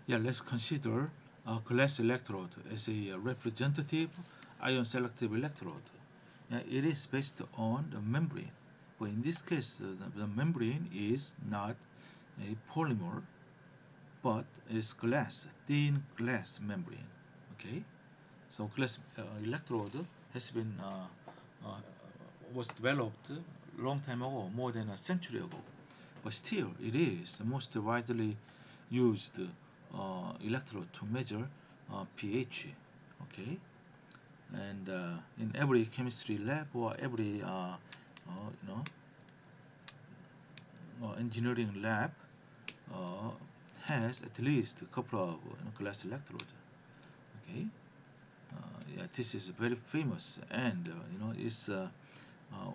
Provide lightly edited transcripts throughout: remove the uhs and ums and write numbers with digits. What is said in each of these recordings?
Yeah, let's consider a glass electrode as a representative ion selective electrode. Yeah, it is based on the membrane, but in this case, the membrane is not a polymer, but is glass, thin glass membrane. Okay, so glass electrode has been uh, was developed a long time ago, more than a century ago, but still it is the most widely used electrode to measure pH. Okay, and in every chemistry lab or every you know engineering lab uh, has at least a couple of glass electrode. Okay, yeah, this is very famous, and its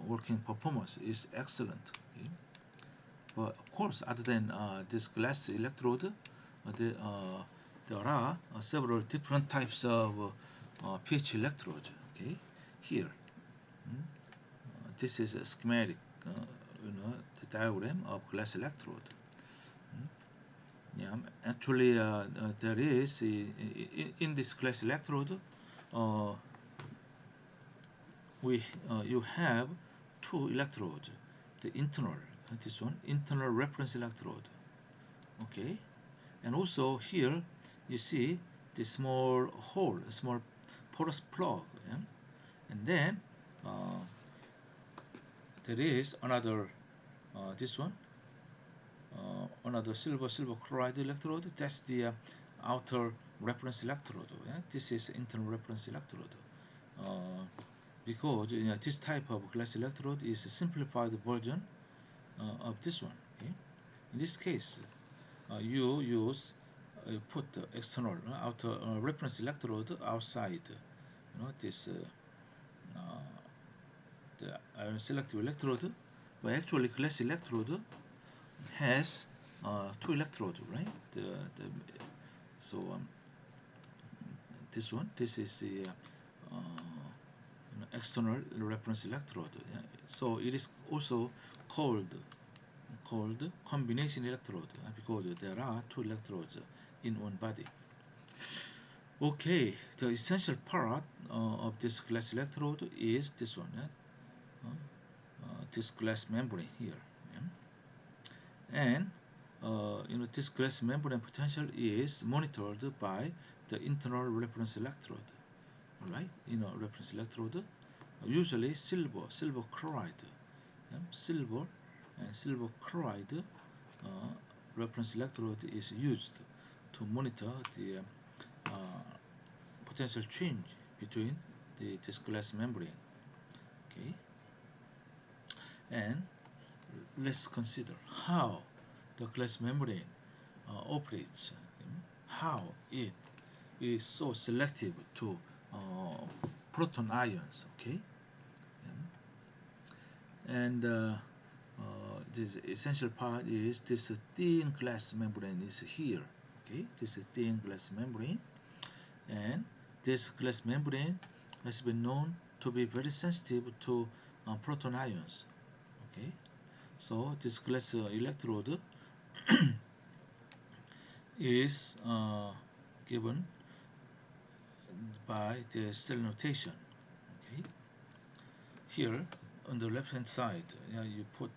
working performance is excellent. Okay, but of course, other than this glass electrode, there are several different types of pH electrodes. Okay, here, mm, this is a schematic, the diagram of glass electrode. Mm, Yeah, actually, there is in this glass electrode, uh, we you have two electrodes, the internal, this one, internal reference electrode. Okay, and also here you see the small hole, a small porous plug, yeah? And then uh, there is another this one, another silver chloride electrode. That's the outer reference electrode. Yeah? This is internal reference electrode. Uh, because this type of glass electrode is a simplified version of this one. Okay? In this case, you use put the external outer reference electrode outside. This uh, the ion selective electrode, but actually glass electrode has two electrodes, right? So this one, this is the external reference electrode. Yeah? So it is also called combination electrode because there are two electrodes in one body. Okay, the essential part of this glass electrode is this one, this glass membrane here. Yeah? And this glass membrane potential is monitored by the internal reference electrode. All right, reference electrode, usually silver chloride, yeah? Silver chloride reference electrode is used to monitor the potential change between this glass membrane. Okay, and let's consider how the glass membrane operates, how it is so selective to proton ions. Okay, and this essential part is this thin glass membrane is here. Okay, this is thin glass membrane, and this glass membrane has been known to be very sensitive to proton ions. Okay, so this glass electrode is given by the cell notation. Okay, here on the left hand side, you put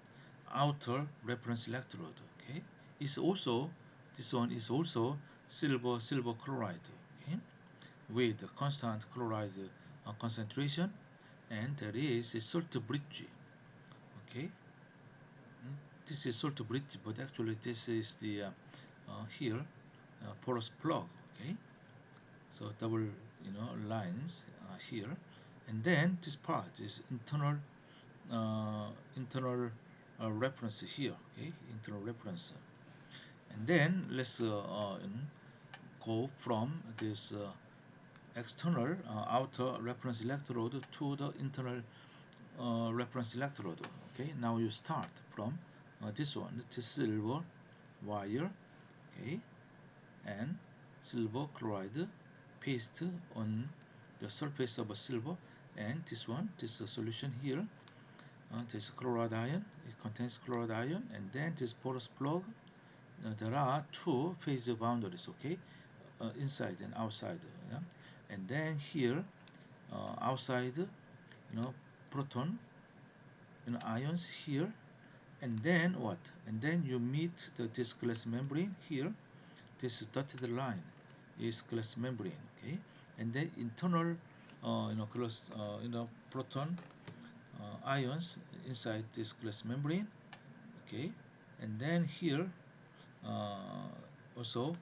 outer reference electrode. Okay, it's also this one is also silver chloride. Okay, with a constant chloride concentration, and there is a salt bridge. Okay, this is salt bridge, but actually this is the here porous plug. Okay, so double lines here, and then this part is internal reference here. Okay, internal reference, and then let's go from this external outer reference electrode to the internal reference electrode. Okay, now you start from this one, this silver wire. Okay, and silver chloride paste on the surface of a silver, and this one, this solution here, this chloride ion, it contains chloride ion, and then this porous plug there are two phase boundaries, okay, inside and outside, yeah? And then here, outside, proton, ions here, and then what? And then you meet this glass membrane here. This dotted line is glass membrane, okay, and then internal, glass, proton ions inside this glass membrane, okay, and then here uh, also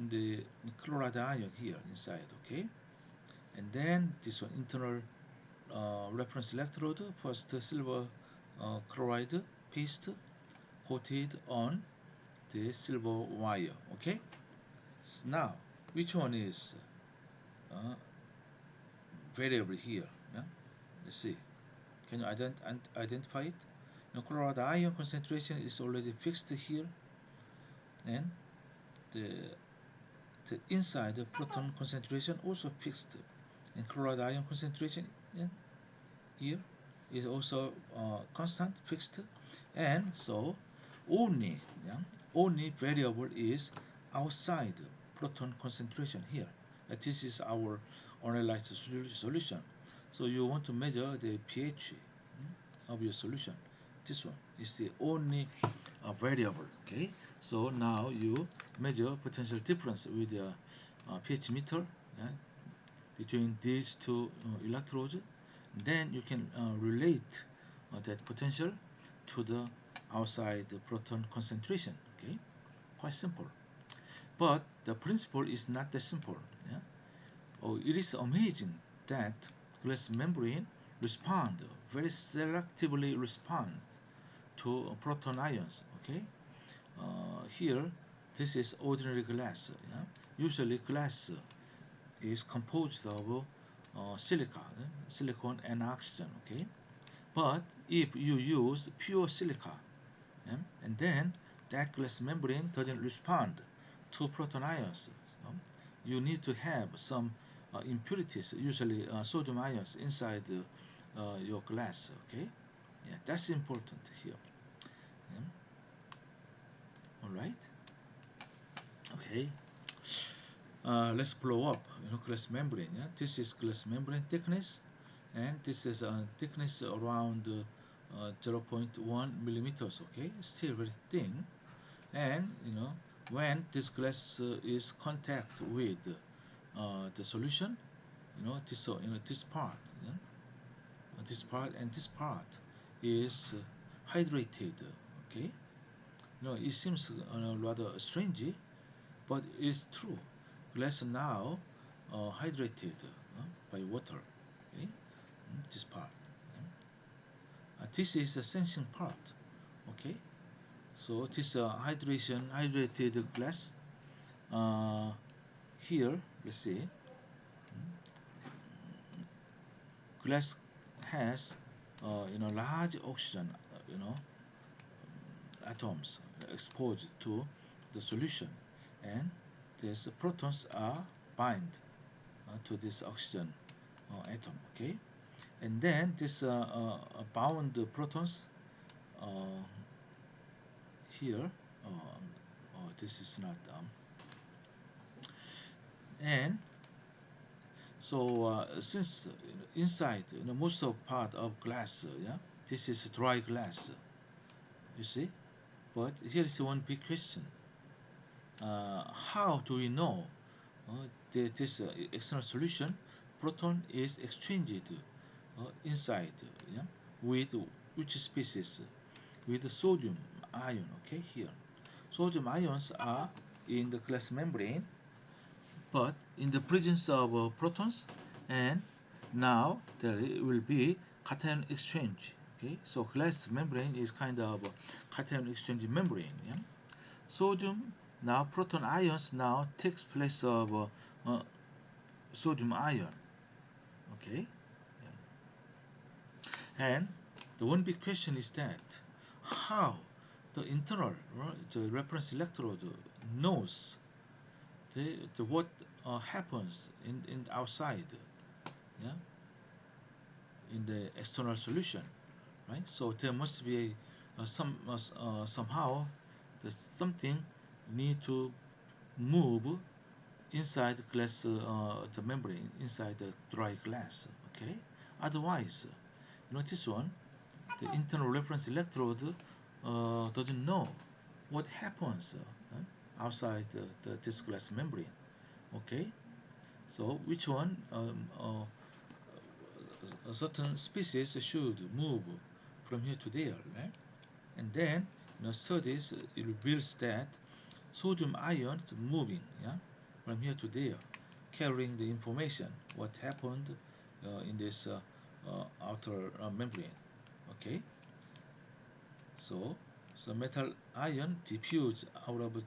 the chloride ion here inside, okay, and then this one internal reference electrode, first silver chloride paste coated on the silver wire, okay. So now which one is uh, variable here, yeah? Let's see, can you identify it? Now chloride ion concentration is already fixed here, and the inside the proton concentration also fixed, and chloride ion concentration, yeah, here is also constant fixed, and so only, yeah, only variable is outside proton concentration here. This is our analyzed solution. So you want to measure the pH of your solution. This one is the only variable, okay. So now you measure potential difference with the pH meter, yeah, between these two electrodes. Then you can relate that potential to the outside proton concentration, okay. Quite simple, but the principle is not that simple, yeah? Oh, it is amazing that glass membrane respond very selectively respond to proton ions, okay. Here this is ordinary glass, yeah? Usually glass is composed of silica, silicon and oxygen, okay. But if you use pure silica, yeah, and then that glass membrane doesn't respond to proton ions, so you need to have some impurities, usually sodium ions, inside your glass, okay. Yeah, that's important here, yeah. All right, okay. Let's blow up glass membrane, yeah. This is glass membrane thickness, and this is a thickness around 0.1 millimeters, okay, still very thin. And when this glass is contact with the solution, this part, yeah, this part and this part is hydrated, okay. It seems rather strange, but it's true. Glass now hydrated by water, okay. This part, this is the sensing part, okay. So this hydrated glass, uh, here let's see, glass has large oxygen atoms exposed to the solution, and these protons are bind to this oxygen atom, okay. And then this bound protons uh, here, oh, this is not and so since inside most of part of glass, yeah, this is dry glass, you see. But here is one big question: how do we know this external solution proton is exchanged inside, yeah, with which species? With the sodium ion, okay. Here sodium ions are in the glass membrane, but in the presence of protons, and now there will be cation exchange, okay. So glass membrane is kind of a cation exchange membrane, yeah. Sodium, now proton ions now takes place of sodium ion, okay. And the one big question is that how the internal, right, the reference electrode knows the what happens in outside, yeah, in the external solution, right? So there must be somehow there's something need to move inside glass, the membrane inside the dry glass. Okay, otherwise, this one, the internal reference electrode doesn't know what happens outside this glass membrane. Okay, so which one, a certain species should move from here to there, right? And then studies it reveals that sodium ion is moving, yeah, from here to there, carrying the information what happened in this outer membrane. Okay, so metal ion diffuse out of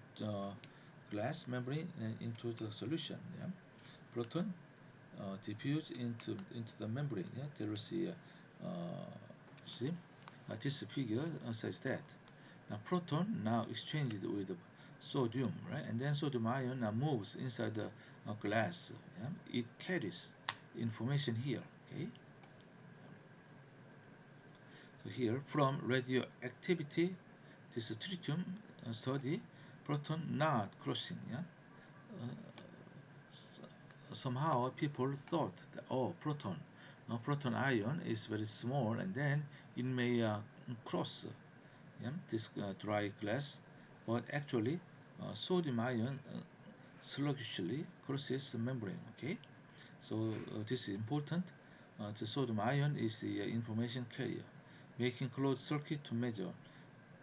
glass membrane and into the solution. Yeah, proton diffuse into the membrane. Yeah, there is a see this figure says that. Now proton now exchanged with the sodium, right? And then sodium ion now moves inside the glass. Yeah? It carries information here. Okay. So here from radioactivity, this tritium study, proton not crossing. Yeah. Uh, Somehow people thought that proton ion is very small, and then it may cross this dry glass, but actually sodium ion sluggishly crosses the membrane. Okay, so this is important. The sodium ion is the information carrier, making closed circuit to measure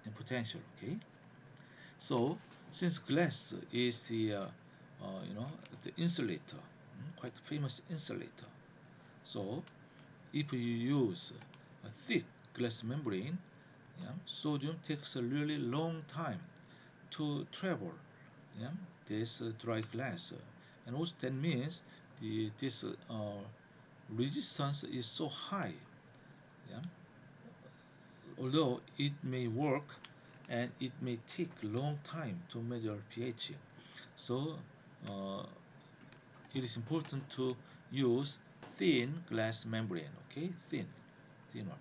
the potential. Okay, so since glass is the the insulator, quite famous insulator. So if you use a thick glass membrane, yeah, sodium takes a really long time to travel, yeah, this dry glass, and also that means this resistance is so high, yeah, although it may work and it may take a long time to measure pH. So uh, it is important to use thin glass membrane. Okay, thin one.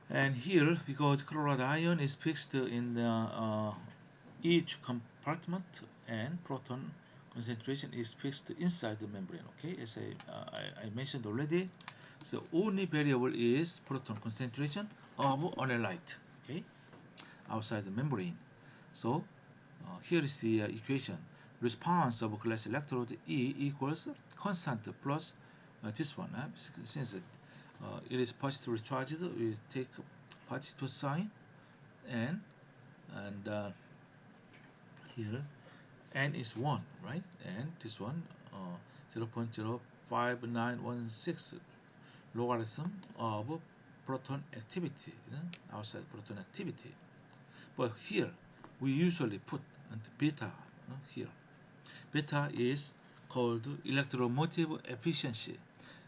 And here, because chloride ion is fixed in the, each compartment, and proton concentration is fixed inside the membrane. Okay, as I mentioned already, so only variable is proton concentration of analyte. Okay, outside the membrane. So here is the equation. Response of glass electrode E equals constant plus this one. Since it is positively charged, we take positive sign, and and here n is 1, right? And this one 0.05916 logarithm of proton activity, outside proton activity. But here we usually put beta here. Beta is called electromotive efficiency.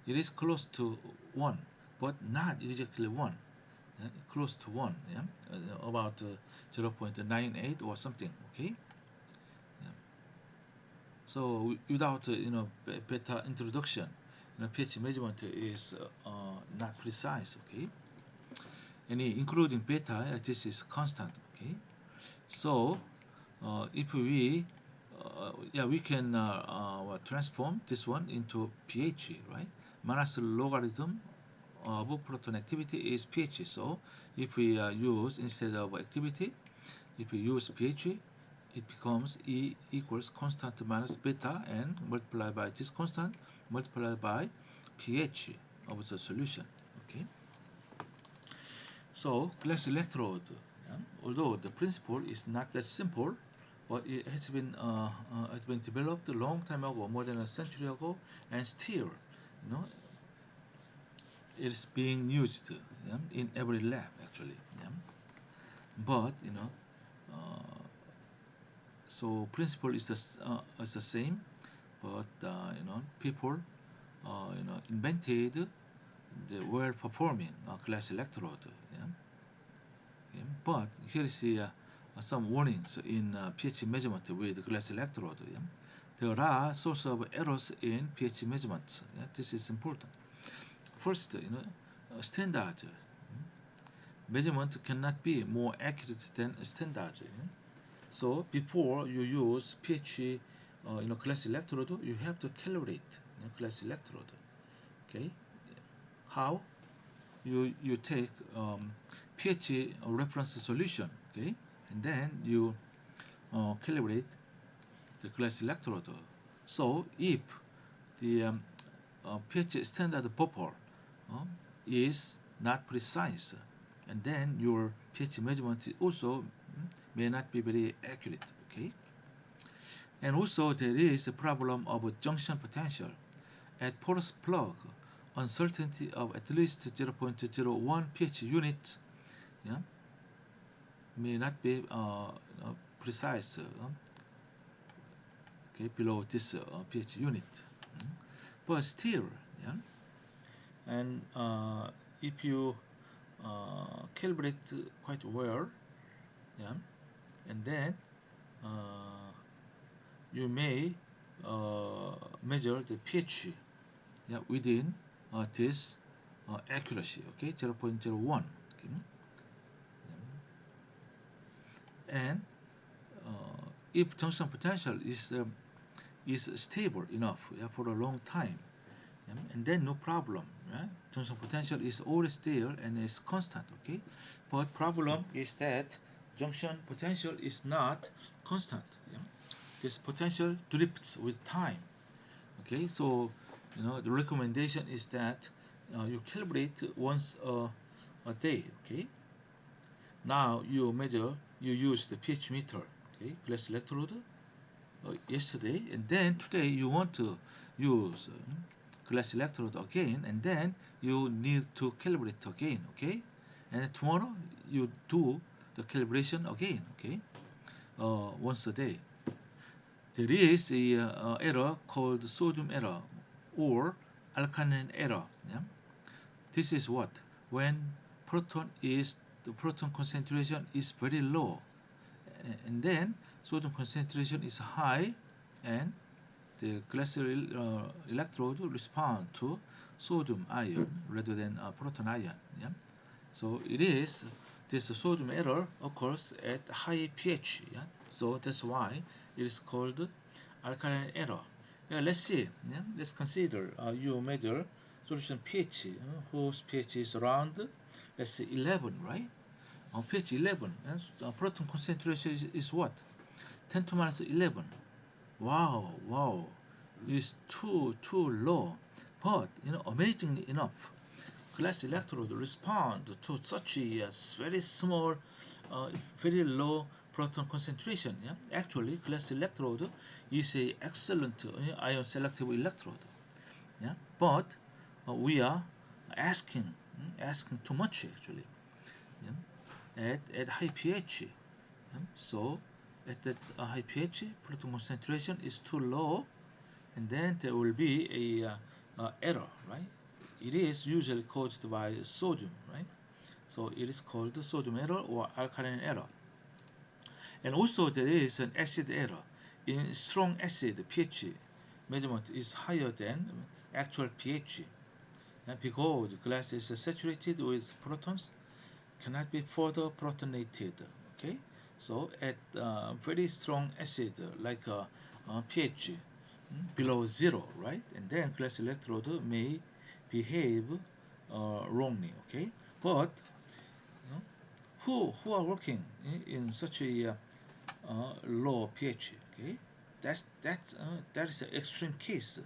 It is close to 1, but not exactly 1. Close to 1, yeah? About 0.98 or something, okay? Yeah. So without beta introduction, pH measurement is not precise, okay? And including beta, this is constant, okay? So if we yeah, we can transform this one into pH, right? Minus logarithm of proton activity is pH. So if we use, instead of activity, if we use pH, it becomes E equals constant minus beta, and multiplied by this constant multiplied by pH of the solution. Okay. So glass electrode, yeah, although the principle is not that simple, but it has been developed a long time ago, more than a century ago, and still, it's being used, yeah, in every lab actually. Yeah. But so principle is the same, but people invented the well performing glass electrode. Yeah. Okay. But here is some warnings in pH measurement with glass electrode. Yeah. There are sources of errors in pH measurements. Yeah. This is important. First, standard. measurement cannot be more accurate than standard. So before you use pH glass electrode, you have to calibrate glass electrode. Okay, how? You take pH reference solution, okay, and then you calibrate the glass electrode. So if the pH standard buffer uh, is not precise, and then your pH measurement also may not be very accurate. Okay, and also there is a problem of junction potential at porous plug. Uncertainty of at least 0.01 pH unit, yeah, may not be precise, okay, below this pH unit. But still, yeah, and if you calibrate quite well, yeah, and then uh, you may measure the pH, yeah, within this accuracy, okay, 0.01. Okay. And if junction potential is stable enough, yeah, for a long time, yeah, and then no problem. Yeah? Junction potential is always there and is constant. Okay, but problem is that junction potential is not constant. Yeah? This potential drifts with time. Okay, so the recommendation is that you calibrate once a day. Okay, now you use the pH meter, okay, glass electrode, yesterday, and then today you want to use glass electrode again, and then you need to calibrate again. Okay, and tomorrow you do the calibration again. Okay, once a day. There is a error called sodium error or alkaline error. Yeah? This is what? When the proton concentration is very low, and then sodium concentration is high, and the glass electrode respond to sodium ion rather than proton ion. Yeah? So it is this sodium error occurs at high pH. Yeah? So that's why it is called alkaline error. Yeah, let's see. Yeah? Let's consider you measure solution pH, whose pH is around, let's say 11, right? On pH 11, yes, proton concentration is what? 10 to minus 11. Wow, wow, is too low. But amazingly enough, glass electrode respond to such a very small, uh, very low proton concentration. Yeah? Actually, glass electrode is a excellent ion selective electrode. Yeah, but we are asking asking too much actually. Yeah? At high pH. Yeah? So at that high pH, proton concentration is too low, and then there will be a error, right? It is usually caused by sodium, right? So it is called sodium error or alkaline error. And also there is an acid error. In strong acid, pH measurement is higher than actual pH. And because glass is saturated with protons, cannot be further protonated. Okay, so at very strong acid like pH below zero, right? And then glass electrode may behave wrongly. Okay, but who are working in such a low pH? Okay, that is an extreme case.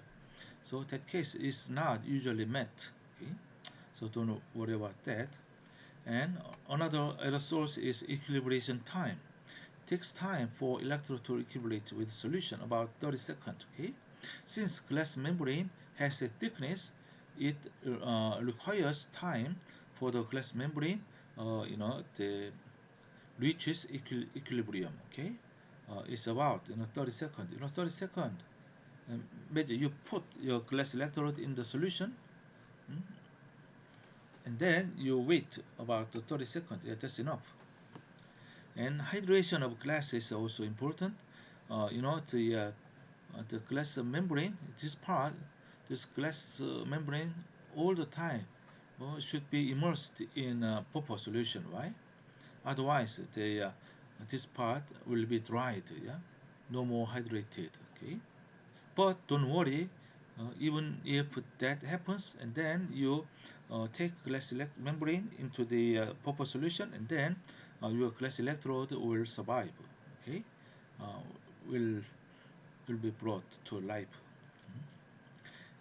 So that case is not usually met. Okay, so don't worry about that. And another error source is equilibration time. It takes time for electrode to equilibrate with solution, about 30 seconds. Okay, since glass membrane has a thickness, it requires time for the glass membrane, the reaches equilibrium. Okay, it's about 30 seconds. 30 seconds. Imagine you put your glass electrode in the solution, mm, and then you wait about 30 seconds. Yeah, that's enough. And hydration of glass is also important. The glass membrane, this glass membrane, all the time should be immersed in a proper solution. Why? Otherwise, this part will be dried. Yeah, no more hydrated. Okay, but don't worry. Even if that happens, and then you take glass membrane into the proper solution, and then your glass electrode will survive. Okay, uh, will will be brought to life.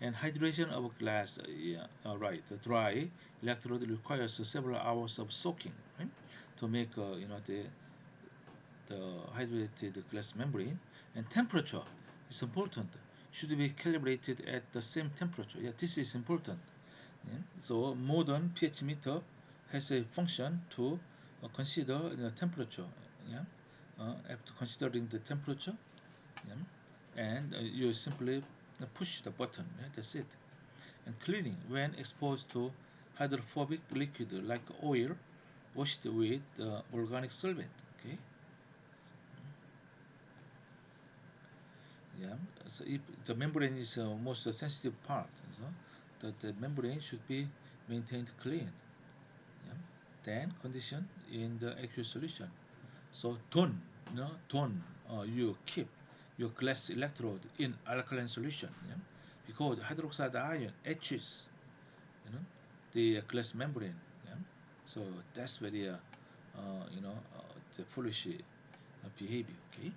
And hydration of glass, yeah, right, the dry electrode requires several hours of soaking, right, to make the hydrated glass membrane. And temperature is important, should be calibrated at the same temperature. Yeah, this is important. Yeah. So modern pH meter has a function to consider the temperature. Yeah, after considering the temperature, yeah, and you simply push the button. Yeah, that's it. And cleaning, when exposed to hydrophobic liquid like oil, washed with organic solvent. Okay, yeah. So if the membrane is most sensitive part, so the membrane should be maintained clean. Yeah. Then condition in the aqueous solution. So don't you keep your glass electrode in alkaline solution. Yeah? Because hydroxide ion etches, the glass membrane. Yeah? So that's very the foolish behavior. Okay.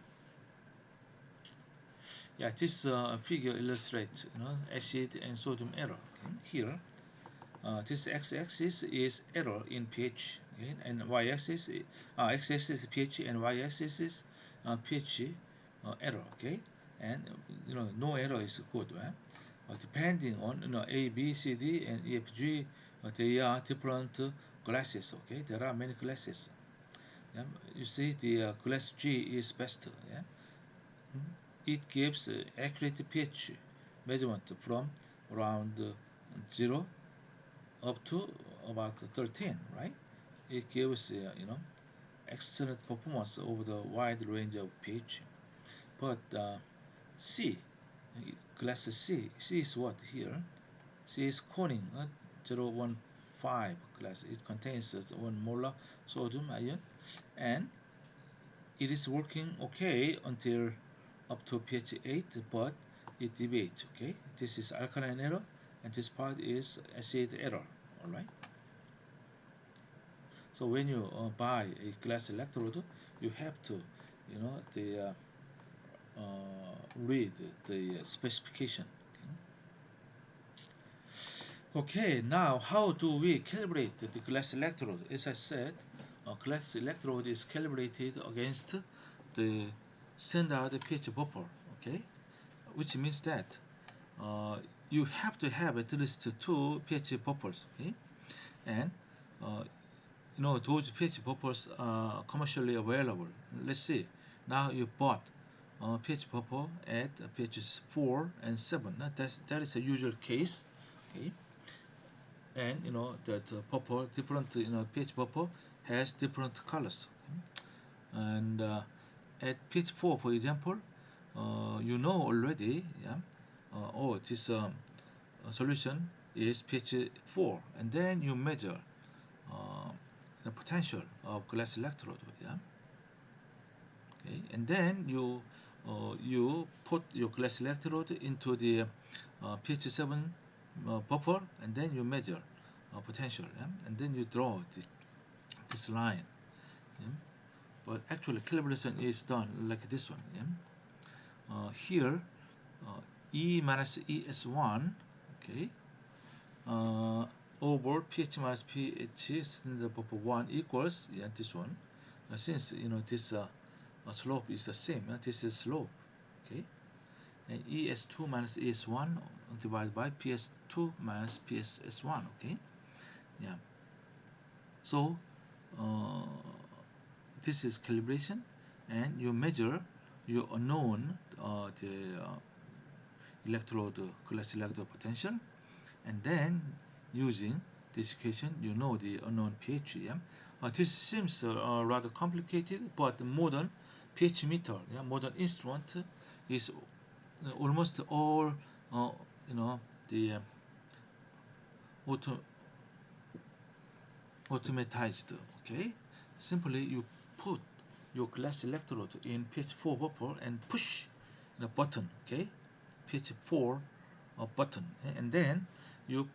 Yeah, this figure illustrates acid and sodium error. Okay? Here, this x-axis is error in pH, okay? And y-axis, x-axis is pH and y-axis is pH error. Okay, and no error is good. Right? Depending on A, B, C, D, and E, F, G, they are different classes. Okay, there are many classes. Yeah? You see, the class G is best. Yeah? It gives accurate pH measurement from around 0 up to about 13, right? It gives excellent performance over the wide range of pH. But C, class C is what here? C is Corning 015 class. It contains 1 molar sodium ion, and it is working okay until up to pH 8, but it deviates. Okay, this is alkaline error, and this part is acid error. All right. So when you buy a glass electrode, you have to, read the specification. Okay, now how do we calibrate the glass electrode? As I said, a glass electrode is calibrated against the standard pH buffer. Okay, which means that uh, you have to have at least two pH buffers. Okay, and uh, those pH buffers are commercially available. Let's see. Now you bought pH buffer at pH 4 and 7. Now that is a usual case. Okay, and that buffer, different pH buffer has different colors. Okay? And at pH 4, for example, you know already. Yeah. Oh, this solution is pH 4, and then you measure uh, the potential of glass electrode. Yeah. Okay, and then you put your glass electrode into the pH 7 buffer, and then you measure potential. Yeah? And then you draw this line. Yeah? But actually calibration is done like this one. Yeah? Here E minus ES1, okay, uh, over pH minus pH standard buffer 1 equals, yeah, this one. Since this slope is the same, this is slope. Okay, and ES2 minus ES1 divided by PS2 minus PSS1. Okay, yeah. So uh, this is calibration, and you measure your unknown the electrode glass electrode potential, and then using this equation you know the unknown pH. Yeah? This seems rather complicated, but modern pH meter, yeah, modern instrument is almost all uh, you know the auto automatized. Okay, simply you put your glass electrode in pH 4 bubble and push the button. Okay, pH 4 button, and then you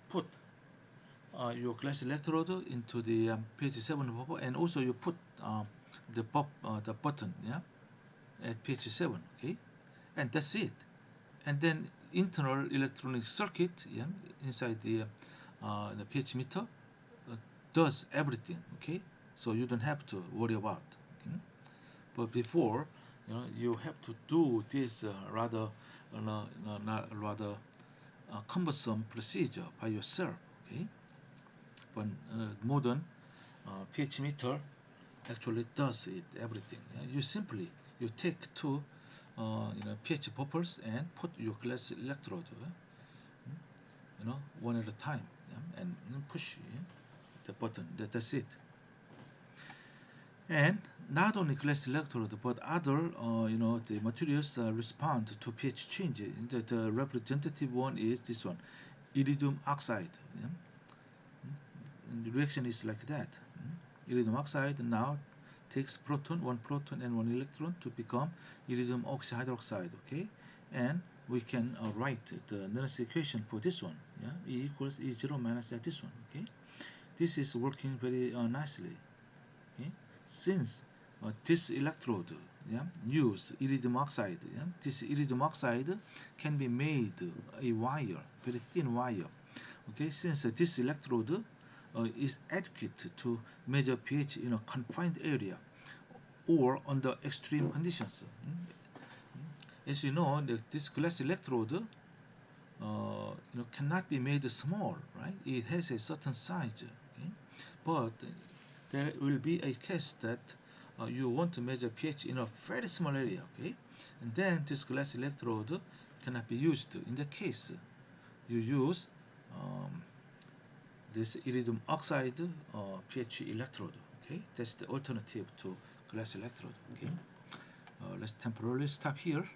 put your glass electrode into the pH 7 bubble, and also you put the button, yeah, at pH 7. Okay, and that's it. And then internal electronic circuit, yeah, inside the pH meter does everything. Okay, so you don't have to worry about. Okay? But before, you have to do this rather rather cumbersome procedure by yourself. Okay, but modern pH meter actually does it everything. Yeah? You simply you take two pH poppers and put your glass electrode, one at a time, yeah? and push, yeah? the button. That's it. And not only glass electrode but other the materials respond to pH change. The representative one is this one, iridium oxide. Yeah? And the reaction is like that. Iridium oxide now takes one proton and one electron to become iridium oxyhydroxide. Okay, and we can write the Nernst equation for this one. Yeah, E equals E0 minus this one. Okay, this is working very nicely. Okay, since this electrode, yeah, use iridium oxide, yeah, this iridium oxide can be made a wire, very thin wire. Okay, since this electrode is adequate to measure pH in a confined area or under extreme conditions. As you know, this glass electrode cannot be made small, right? It has a certain size. Okay? But there will be a case that you want to measure pH in a very small area. Okay, and then this glass electrode cannot be used. In the case, you use um, this iridium oxide pH electrode. Okay, that's the alternative to glass electrode. Okay, let's temporarily stop here.